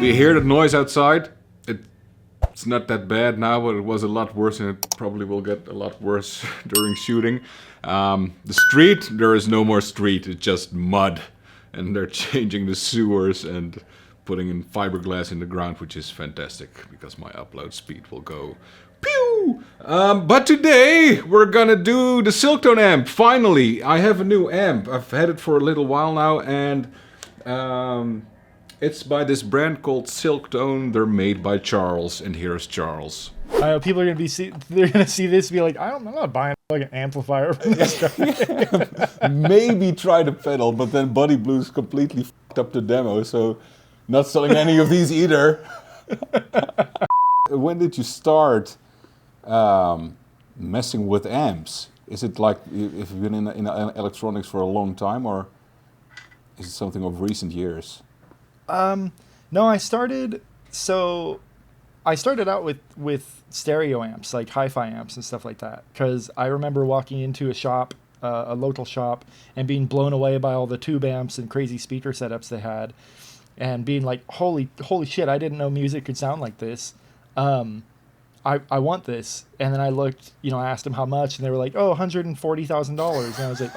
you hear the noise outside? It's not that bad now, but it was a lot worse, and it probably will get a lot worse during shooting. The street, there is no more street, it's just mud. And they're changing the sewers and putting in fiberglass in the ground, which is fantastic, because my upload speed will go pew! But today, we're gonna do the Silktone amp, finally! I have a new amp. I've had it for a little while now, and it's by this brand called Silktone. They're made by Charles, and here's Charles. I know people are gonna be they're gonna see this and be like, I'm not buying like an amplifier from this guy. Maybe try the pedal, but then Buddy Blues completely fucked up the demo, so not selling any of these either. When did you start messing with amps? Is it like if you've been in electronics for a long time, or is it something of recent years? No, I started out with stereo amps, like hi-fi amps and stuff like that, because I remember walking into a shop, a local shop, and being blown away by all the tube amps and crazy speaker setups they had, and being like, holy shit, I didn't know music could sound like this. I want this. And then I looked, I asked them how much, and they were like, $140,000. And I was like,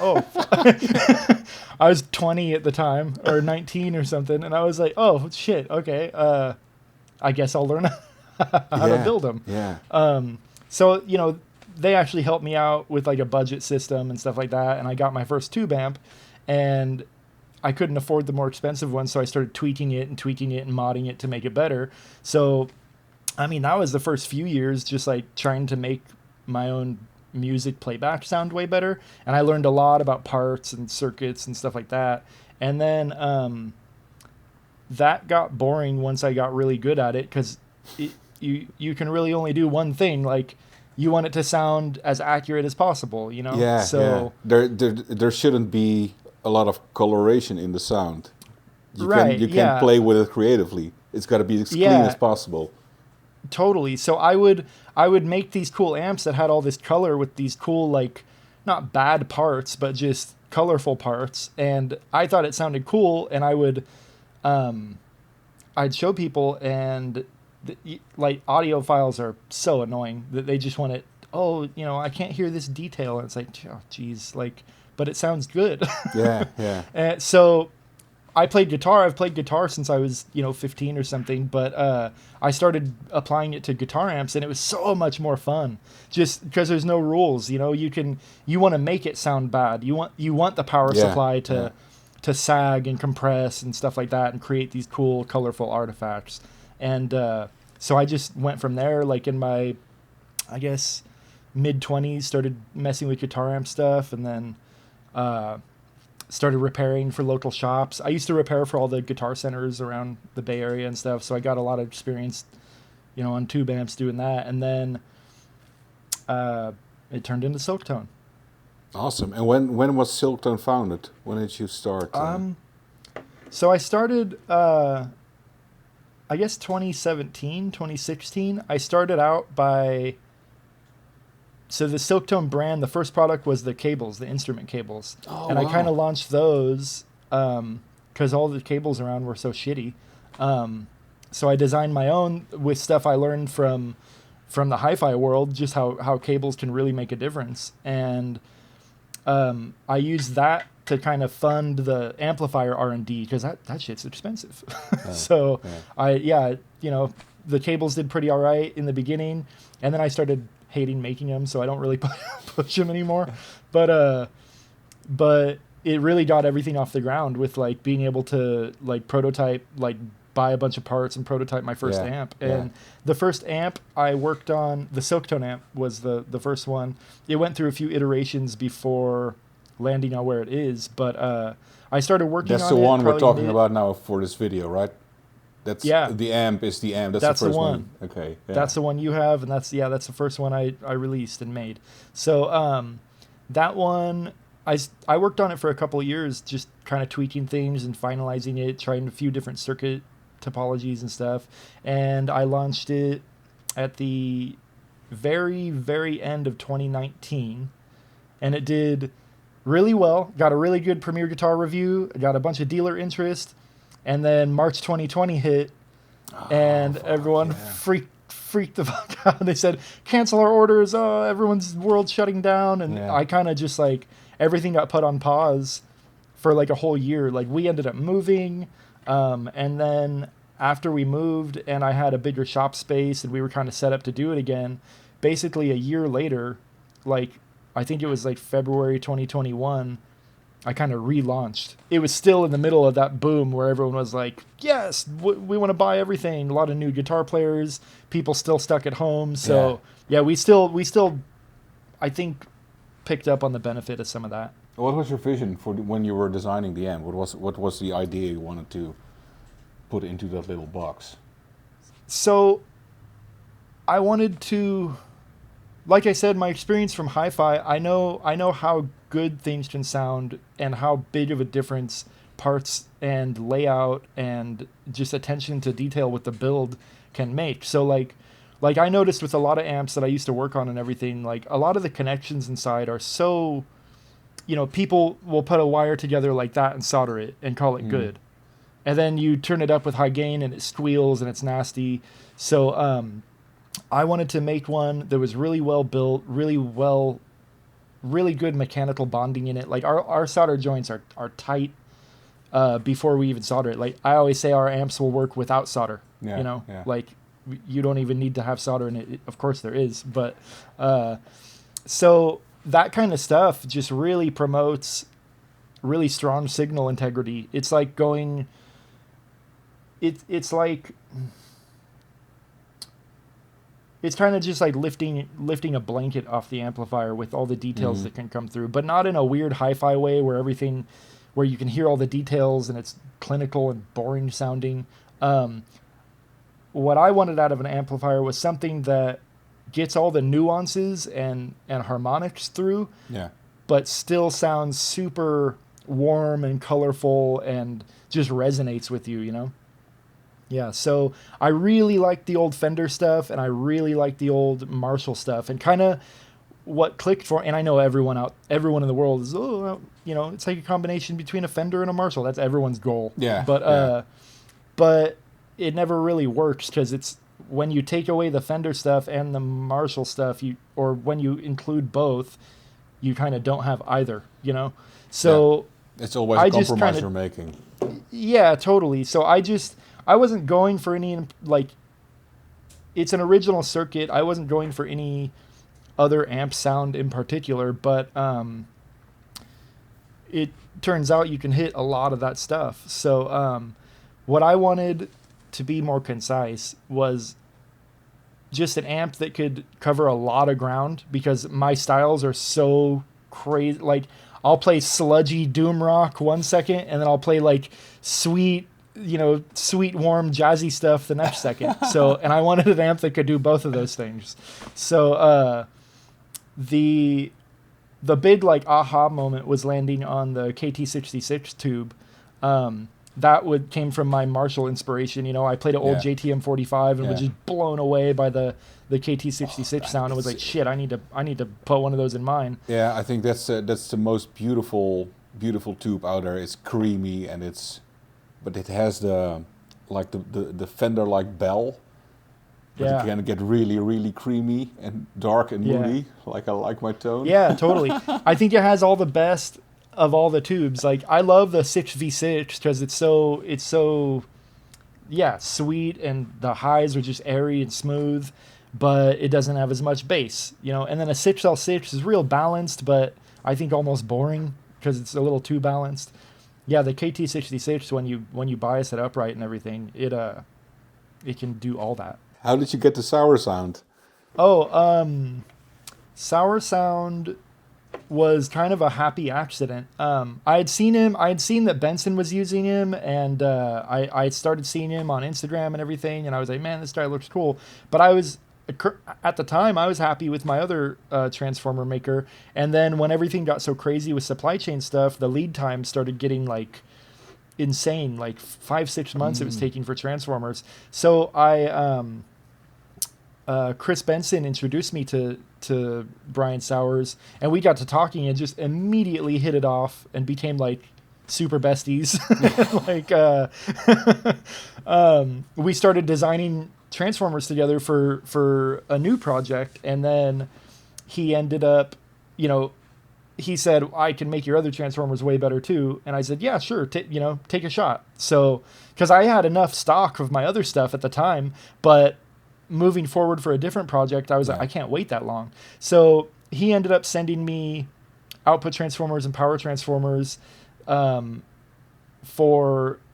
I was 20 at the time, or 19 or something, and I was like, oh shit, okay, I guess I'll learn how to build them. Yeah. So they actually helped me out with like a budget system and stuff like that, and I got my first tube amp, and I couldn't afford the more expensive one, so I started tweaking it and modding it to make it better. So I mean, that was the first few years, just like trying to make my own music playback sound way better. And I learned a lot about parts and circuits and stuff like that. And then that got boring once I got really good at it, because you can really only do one thing. Like, you want it to sound as accurate as possible, Yeah. So there shouldn't be a lot of coloration in the sound. You can play with it creatively. It's got to be as clean as possible. Totally. So I would make these cool amps that had all this color with these cool, like, not bad parts, but just colorful parts. And I thought it sounded cool, and I would, I'd show people, and like, audio files are so annoying that they just want it. I can't hear this detail. And it's like, oh, geez, like, but it sounds good. Yeah. And so I played guitar. I've played guitar since I was, 15 or something, but I started applying it to guitar amps, and it was so much more fun, just because there's no rules. You want to make it sound bad. You want the power supply to sag and compress and stuff like that, and create these cool, colorful artifacts. And so I just went from there, like in my, I guess, mid-20s, started messing with guitar amp stuff, and then started repairing for local shops. I used to repair for all the guitar centers around the Bay Area and stuff, so I got a lot of experience, on tube amps doing that. And then it turned into Silktone. Awesome. And when was Silktone founded? When did you start? So I started, I guess 2017, 2016. I started out by... So the Silktone brand, the first product was the cables, the instrument cables. And I kind of launched those because all the cables around were so shitty. So I designed my own with stuff I learned from the hi-fi world, just how cables can really make a difference. And I used that to kind of fund the amplifier R&D, because that shit's expensive. The cables did pretty all right in the beginning, and then I started hating making them, so I don't really push them anymore. But it really got everything off the ground with, like, being able to, like, prototype, like, buy a bunch of parts and prototype my first amp. And the first amp I worked on, the Silktone amp, was the first one. It went through a few iterations before landing on where it is, but I started working on it. That's the one we're talking about now for this video, right? The amp is the amp. That's the first one. Okay. Yeah. That's the one you have, and that's the first one I released and made. So that one, I worked on it for a couple of years, just kind of tweaking things and finalizing it, trying a few different circuit topologies and stuff. And I launched it at the very, very end of 2019, and it did really well. Got a really good Premier Guitar review. Got a bunch of dealer interest. And then March 2020 hit, and fuck, everyone yeah. freaked the fuck out. They said, cancel our orders. Oh, everyone's world's shutting down. And Yeah. I kind of just like, everything got put on pause for like a whole year. Like we ended up moving. And then after we moved and I had a bigger shop space and we were kind of set up to do it again, basically a year later, like I think it was like February 2021, I kind of relaunched. It was still in the middle of that boom where everyone was like, yes, we want to buy everything. A lot of new guitar players, people still stuck at home. So yeah, we still, I think, picked up on the benefit of some of that. What was your vision for when you were designing the amp? What was the idea you wanted to put into that little box? So I wanted to, like I said, my experience from hi-fi, I know how good things can sound and how big of a difference parts and layout and just attention to detail with the build can make. So like I noticed with a lot of amps that I used to work on and everything, like a lot of the connections inside are so, people will put a wire together like that and solder it and call it good. And then you turn it up with high gain and it squeals and it's nasty. So I wanted to make one that was really well built, really good mechanical bonding in it. Like our solder joints are tight before we even solder it. Like I always say our amps will work without solder. Yeah. Like you don't even need to have solder in it. Of course there is, but so that kind of stuff just really promotes really strong signal integrity. It's like going, it's like, it's kind of just like lifting a blanket off the amplifier with all the details that can come through, but not in a weird hi-fi way where you can hear all the details and it's clinical and boring sounding. What I wanted out of an amplifier was something that gets all the nuances and harmonics through, but still sounds super warm and colorful and just resonates with you, Yeah, so I really like the old Fender stuff, and I really like the old Marshall stuff, and kind of what clicked for. And I know everyone in the world is, it's like a combination between a Fender and a Marshall. That's everyone's goal. Yeah. But it never really works because it's when you take away the Fender stuff and the Marshall stuff, or when you include both, you kind of don't have either. So it's always a compromise you're making. Yeah, totally. So I wasn't going for any, like, it's an original circuit. I wasn't going for any other amp sound in particular, but it turns out you can hit a lot of that stuff. So what I wanted to be more concise was just an amp that could cover a lot of ground, because my styles are so crazy. Like, I'll play sludgy doom rock 1 second, and then I'll play like sweet, warm jazzy stuff the next second. So, and I wanted an amp that could do both of those things. So the big like aha moment was landing on the KT66 tube. That came from my Marshall inspiration. I played an old JTM45 and was just blown away by the KT66 sound. It was like, shit, I need to put one of those in mine. Yeah, I think that's the most beautiful tube out there. It's creamy but it has the Fender like bell. But it can get really, really creamy and dark and moody. Like I like my tone. Yeah, totally. I think it has all the best of all the tubes. Like, I love the 6v6 because it's so sweet, and the highs are just airy and smooth, but it doesn't have as much bass, and then a 6L6 is real balanced, but I think almost boring because it's a little too balanced. Yeah, the KT66, when you bias it upright and everything, it can do all that. How did you get the sour sound? Sour sound was kind of a happy accident. I had seen that Benson was using him, and I started seeing him on Instagram and everything, and I was like, man, this guy looks cool. But at the time, I was happy with my other transformer maker, and then when everything got so crazy with supply chain stuff, the lead time started getting like insane, like 5-6 months it was taking for transformers. So Chris Benson introduced me to Brian Sowers, and we got to talking and just immediately hit it off and became like super besties. Like, we started designing transformers together for a new project, and then he ended up, you know, he said, I can make your other transformers way better too. And I said, yeah, sure. Take a shot. So, cause I had enough stock of my other stuff at the time, but moving forward for a different project, I was like, I can't wait that long. So he ended up sending me output transformers and power transformers, for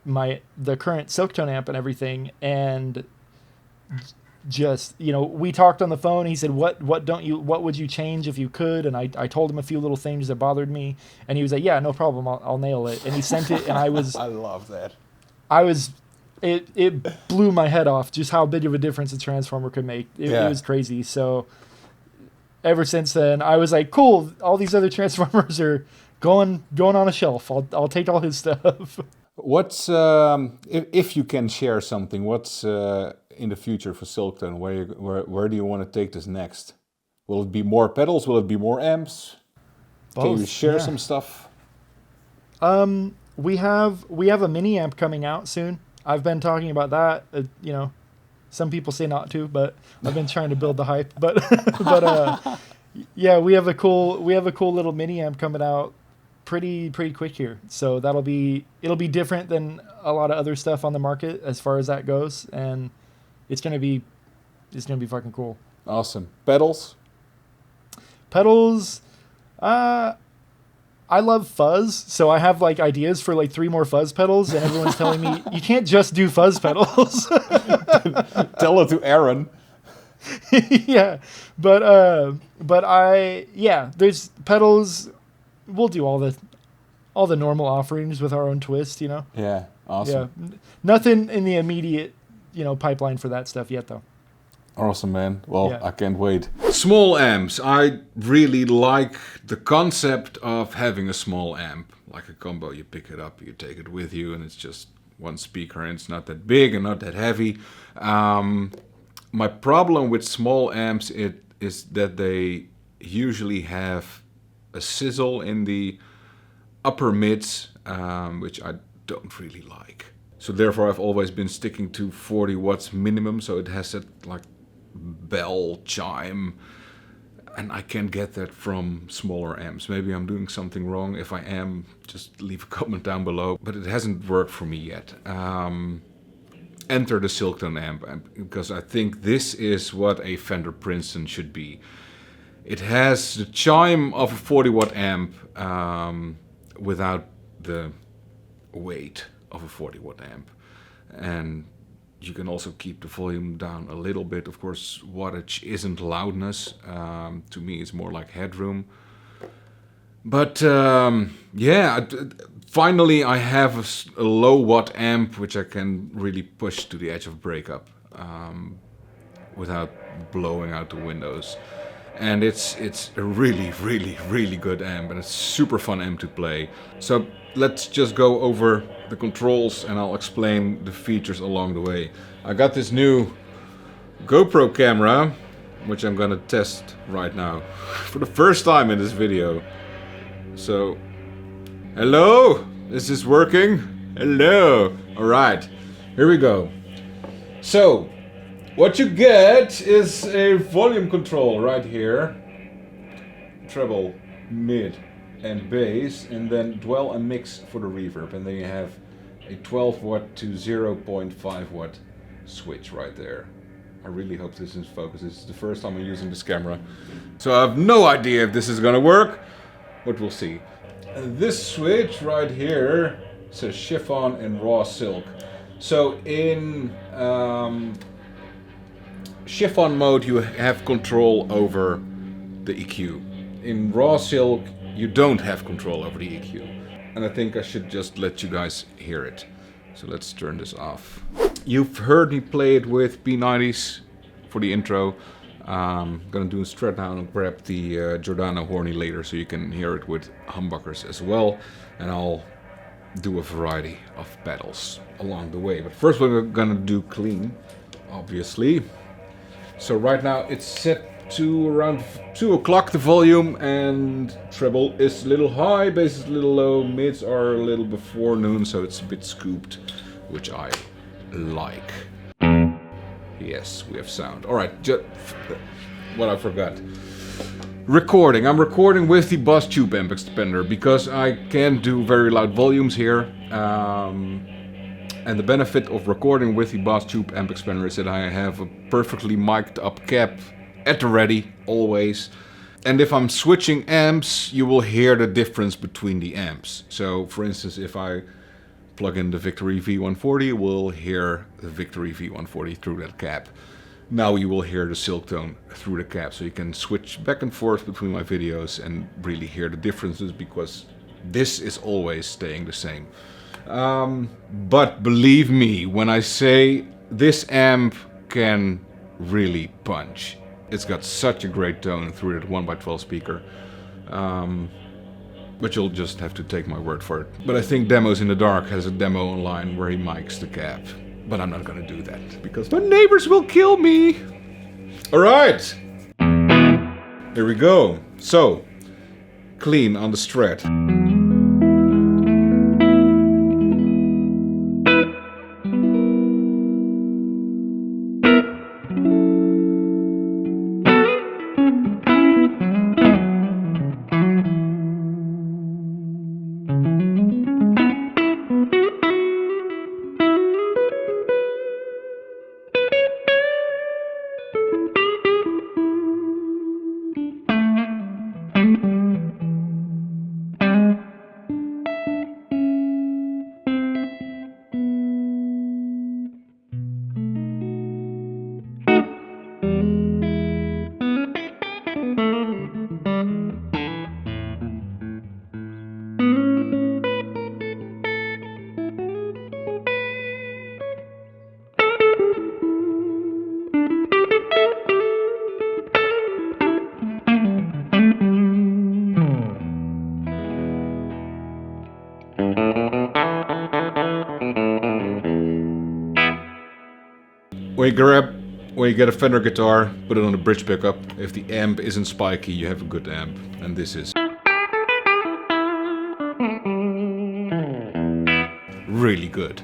the current Silktone amp and everything. And just, you know, we talked on the phone. He said, what would you change if you could? And I told him a few little things that bothered me, and he was like, yeah, no problem. I'll nail it. And he sent it, and I love that. It blew my head off just how big of a difference a transformer could make. It was crazy. So ever since then, I was like, cool, all these other transformers are going on a shelf. I'll take all his stuff. What's if you can share something? What's in the future for Silktone? Where do you want to take this next? Will it be more pedals? Will it be more amps? Both, can you share some stuff? We have a mini amp coming out soon. I've been talking about that. You know, some people say not to, but I've been trying to build the hype. But yeah, we have a cool little mini amp coming out pretty quick here. So it'll be different than a lot of other stuff on the market as far as that goes, and it's gonna be fucking cool. Awesome. Pedals. I love fuzz, so I have like ideas for like 3 more fuzz pedals, and everyone's telling me you can't just do fuzz pedals. Tell it to Aaron. Yeah, but there's pedals. We'll do all the normal offerings with our own twist, you know. Yeah, awesome. Yeah, nothing in the immediate, you know, pipeline for that stuff yet, though. Awesome, man. Well, I can't wait. Small amps. I really like the concept of having a small amp. Like a combo, you pick it up, you take it with you, and it's just one speaker, and it's not that big and not that heavy. My problem with small amps is that they usually have a sizzle in the upper mids, which I don't really like. So therefore I've always been sticking to 40 watts minimum, so it has that like bell chime, and I can't get that from smaller amps. Maybe I'm doing something wrong. If I am, just leave a comment down below, but it hasn't worked for me yet. Enter the Silktone amp, because I think this is what a Fender Princeton should be. It has the chime of a 40 watt amp without the weight of a 40 watt amp, and you can also keep the volume down a little bit. Of course, wattage isn't loudness. To me, it's more like headroom. But yeah, finally I have a low watt amp which I can really push to the edge of breakup without blowing out the windows. And it's a really good amp, and it's super fun amp to play. So let's just go over the controls and I'll explain the features along the way. I got this new GoPro camera, which I'm gonna test right now for the first time in this video. So, hello? Is this working? Hello. Alright, here we go. So, what you get is a volume control right here. Treble, mid and bass, and then dwell and mix for the reverb. And then you have a 12 watt to 0.5 watt switch right there. I really hope this is focused. This is the first time I'm using this camera, so I have no idea if this is gonna work, but we'll see. And this switch right here says Chiffon and raw silk. So in Chiffon mode you have control over the EQ. In raw silk you don't have control over the EQ. And I think I should just let you guys hear it. So let's turn this off. You've heard me play it with P90s for the intro. I'm gonna do a strat down and grab the Giordano Horny later so you can hear it with humbuckers as well. And I'll do a variety of pedals along the way. But first we're gonna do clean, obviously. So right now it's set to around 2 o'clock the volume, and treble is a little high, bass is a little low, mids are a little before noon, so it's a bit scooped, which I like. Yes, we have sound. Alright, what I forgot. Recording. I'm recording with the Boss Tube amp expander because I can't do very loud volumes here. And the benefit of recording with the Boss Tube amp expander is that I have a perfectly mic'd up cap at the ready, always. And if I'm switching amps, you will hear the difference between the amps. So, for instance, if I plug in the Victory V140, we'll hear the Victory V140 through that cap. Now you will hear the Silktone through the cap, so you can switch back and forth between my videos and really hear the differences, because this is always staying the same. But believe me when I say this amp can really punch. It's got such a great tone through that 1x12 speaker. But you'll just have to take my word for it. But I think Demos in the Dark has a demo online where he mics the cap. But I'm not gonna do that, because my neighbors will kill me! Alright! Here we go. So, clean on the Strat. When you get a Fender guitar, put it on a bridge pickup. If the amp isn't spiky, you have a good amp, and this is really good.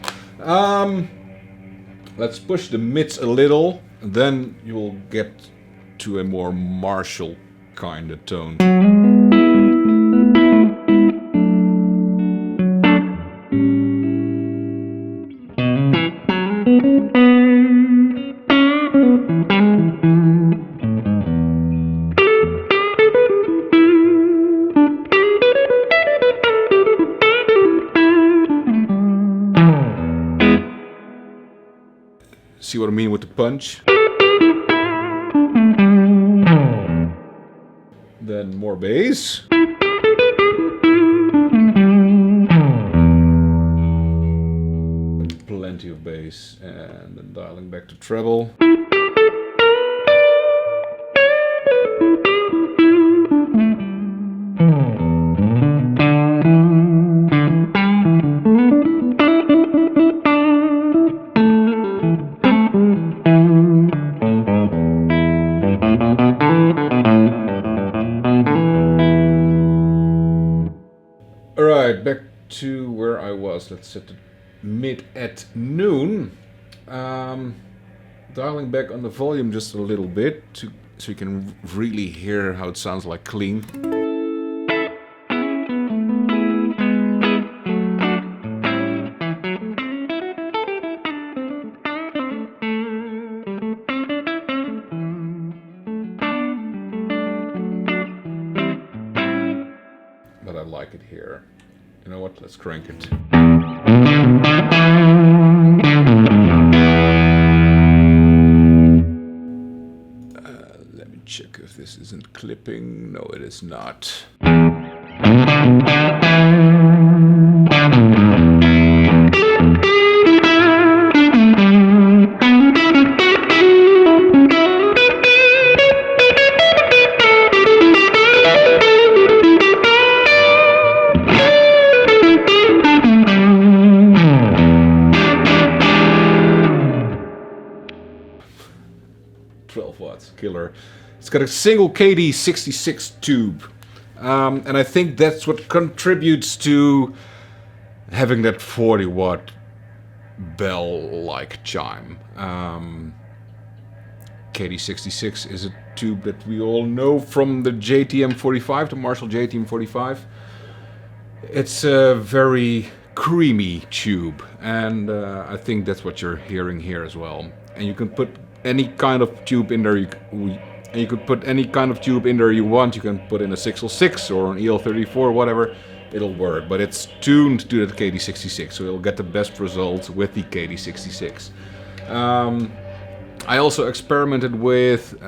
Let's push the mids a little, then you will get to a more Marshall kind of tone. See what I mean with the punch? Then more bass. Plenty of bass, and then dialing back to treble. Alright, back to where I was. Let's set the mid at noon. Dialing back on the volume just a little bit so you can really hear how it sounds like clean. But I like it here. You know what? Let's crank it. Let me check if this isn't clipping. No, it is not. Killer. It's got a single KD66 tube. And I think that's what contributes to having that 40 watt bell-like chime. KD66 is a tube that we all know from the JTM45, the Marshall JTM45. It's a very creamy tube, and I think that's what you're hearing here as well. And you can put any kind of tube in there. You could put any kind of tube in there you want. You can put in a 606 or an EL34, whatever. It'll work, but it's tuned to the KD66, so it'll get the best results with the KD66. I also experimented with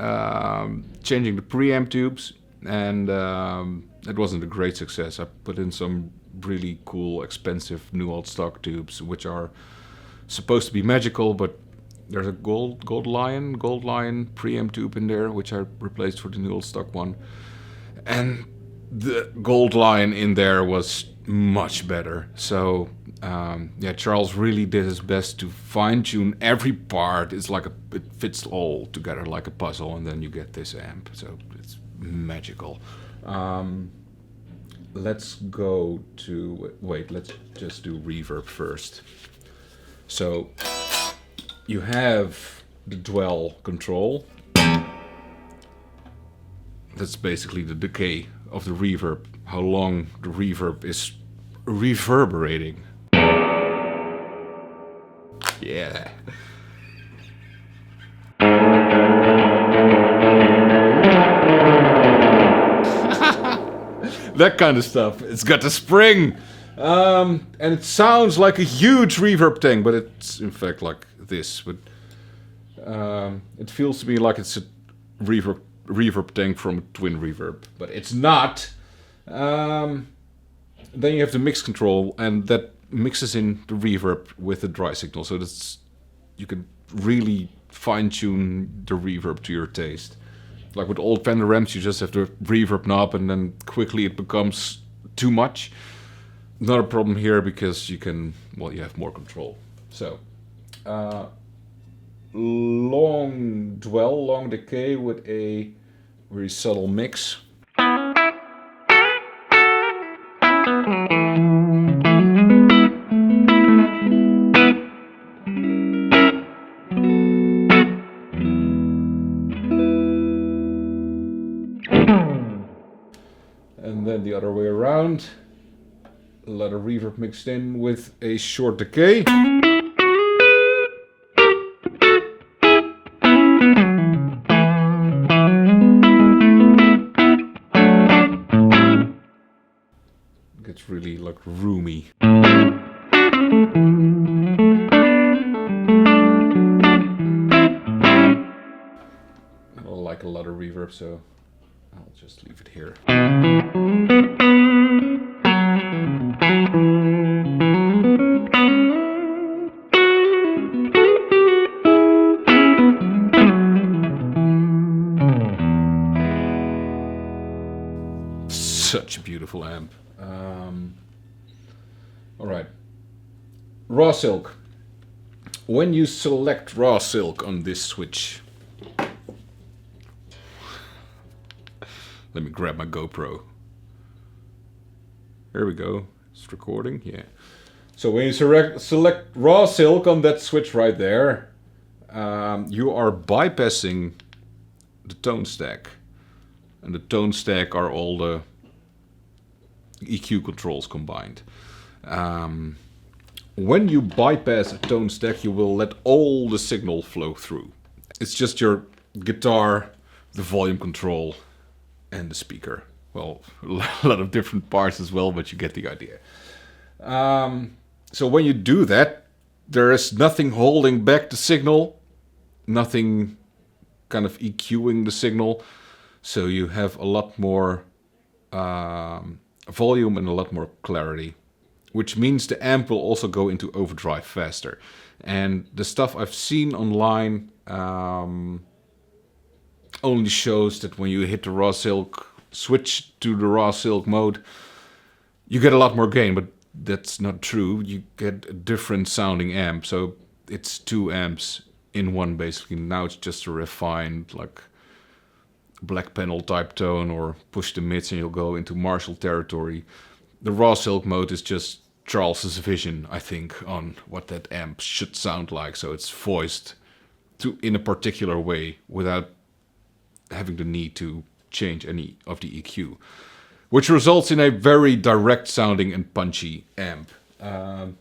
changing the preamp tubes, and it wasn't a great success. I put in some really cool, expensive new old stock tubes, which are supposed to be magical, but there's a gold lion preamp tube in there, which I replaced for the new old stock one, and the gold lion in there was much better. So yeah, Charles really did his best to fine-tune every part. It's like it fits all together like a puzzle, and then you get this amp. So it's magical. Let's go to... Wait, let's just do reverb first. So you have the dwell control. That's basically the decay of the reverb, how long the reverb is reverberating. Yeah. That kind of stuff. It's got the spring. And it sounds like a huge reverb tank, but it's in fact like this. But it feels to me like it's a reverb tank from a twin reverb, but it's not. Then you have the mix control, and that mixes in the reverb with the dry signal, so that's you can really fine-tune the reverb to your taste. Like with old Fender amps, you just have the reverb knob, and then quickly it becomes too much. Not a problem here because you can, well, you have more control. So long dwell, long decay with a very subtle mix. And then the other way around. A lot of reverb mixed in with a short decay. Gets really like roomy. I like a lot of reverb, so I'll just leave it here. Such a beautiful amp. Alright. Raw silk. When you select raw silk on this switch, let me grab my GoPro. There we go. It's recording. Yeah. So when you select raw silk on that switch right there, you are bypassing the tone stack. And the tone stack are all the EQ controls combined. When you bypass a tone stack, you will let all the signal flow through. It's just your guitar, the volume control, and the speaker. Well, a lot of different parts as well, but you get the idea. So when you do that, there is nothing holding back the signal, nothing kind of EQing the signal. So you have a lot more volume and a lot more clarity, which means the amp will also go into overdrive faster. And the stuff I've seen online only shows that when you hit the raw silk, switch to the raw silk mode, you get a lot more gain, but that's not true. You get a different sounding amp. So it's two amps in one basically. Now it's just a refined, like, black panel type tone or push the mids and you'll go into Marshall territory. The raw silk mode is just Charles's vision, I think, on what that amp should sound like. So it's voiced in a particular way without having the need to change any of the EQ, which results in a very direct sounding and punchy amp.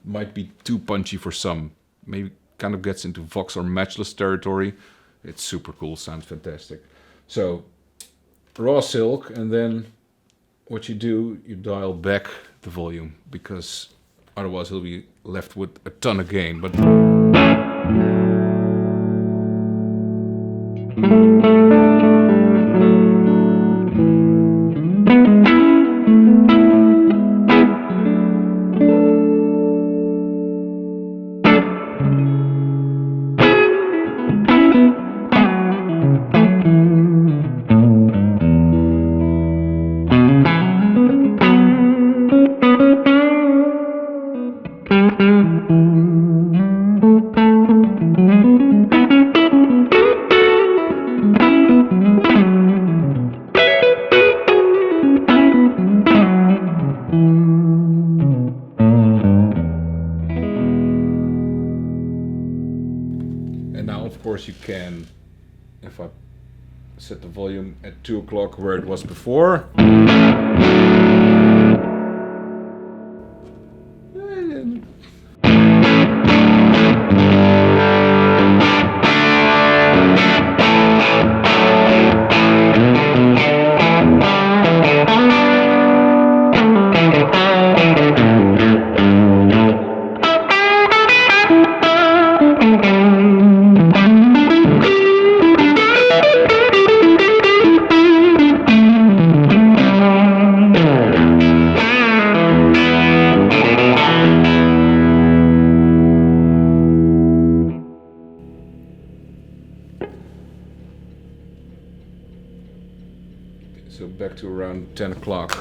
Might be too punchy for some, maybe kind of gets into Vox or Matchless territory. It's super cool, sounds fantastic. So raw silk, and then what you do, you dial back the volume, because otherwise he'll be left with a ton of gain. But you can, if I set the volume at 2 o'clock where it was before. So back to around 10 o'clock.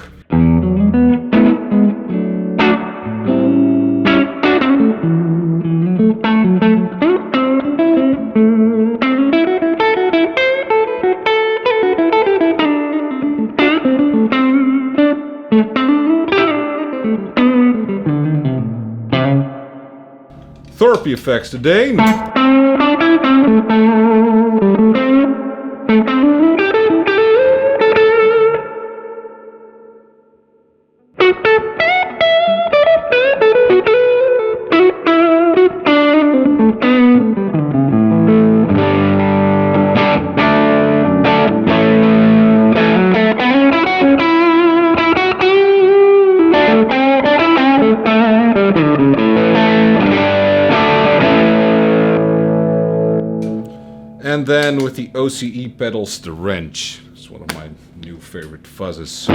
Thorpe effects today. And then with the OCE pedals, the wrench. It's one of my new favorite fuzzes.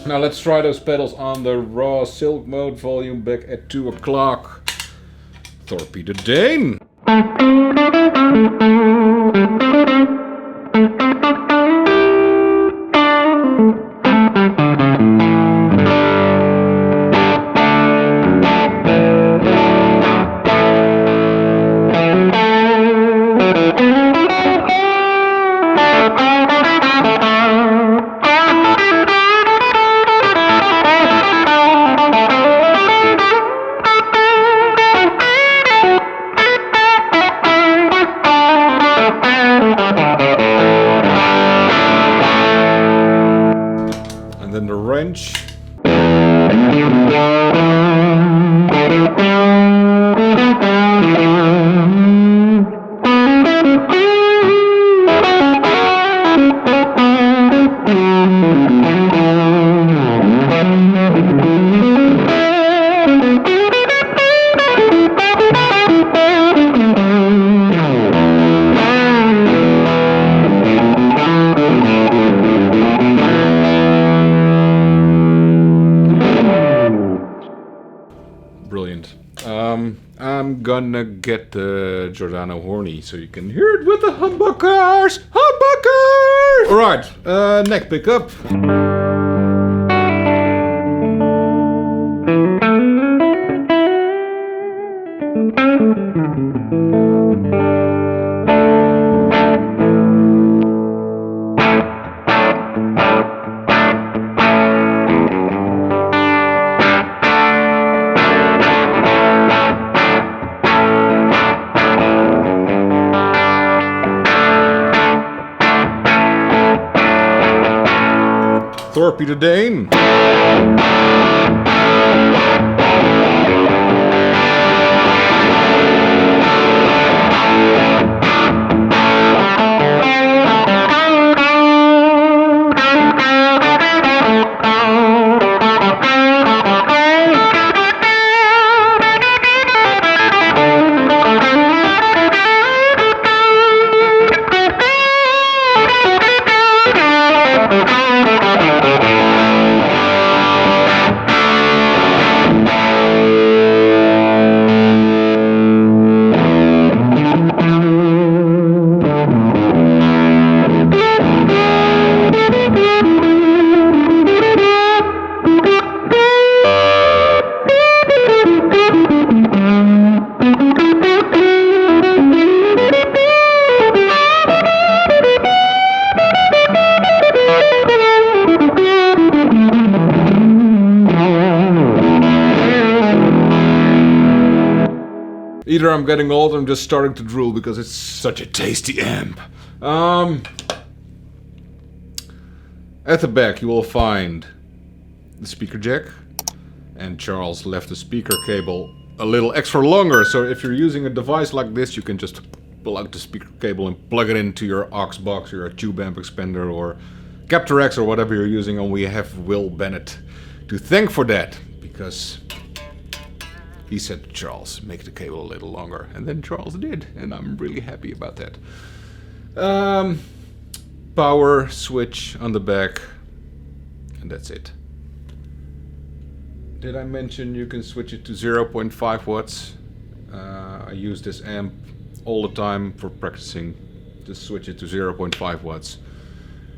Now let's try those pedals on the raw silk mode, volume back at 2 o'clock. Thorpe the Dane. gonna get the Giordano horny so you can hear it with the humbuckers. Humbuckers! Alright, neck pickup. Torpedo Dane. Either I'm getting old or I'm just starting to drool because it's such a tasty amp. At the back you will find the speaker jack, and Charles left the speaker cable a little extra longer, so if you're using a device like this you can just pull out the speaker cable and plug it into your aux box or your tube amp expander or Captor X or whatever you're using, and we have Will Bennett to thank for that, because he said to Charles, make the cable a little longer. And then Charles did, and I'm really happy about that. Power switch on the back, and that's it. Did I mention you can switch it to 0.5 watts? I use this amp all the time for practicing. Just switch it to 0.5 watts.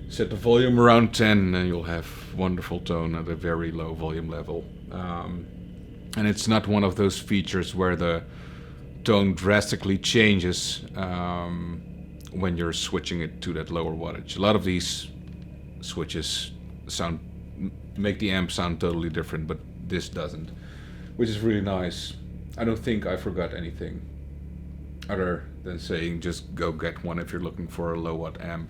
Set the volume around 10 and you'll have wonderful tone at a very low volume level. And it's not one of those features where the tone drastically changes when you're switching it to that lower wattage. A lot of these switches make the amp sound totally different, but this doesn't, which is really nice. I don't think I forgot anything other than saying just go get one if you're looking for a low watt amp.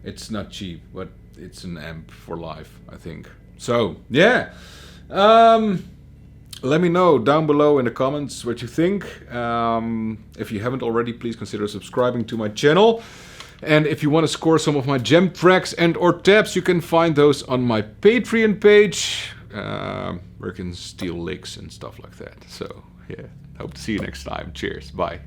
It's not cheap, but it's an amp for life, I think. So yeah. Let me know down below in the comments what you think. If you haven't already, please consider subscribing to my channel. And if you want to score some of my gem tracks and or tabs, you can find those on my Patreon page, where you can steal licks and stuff like that. So yeah, hope to see you next time. Cheers, bye.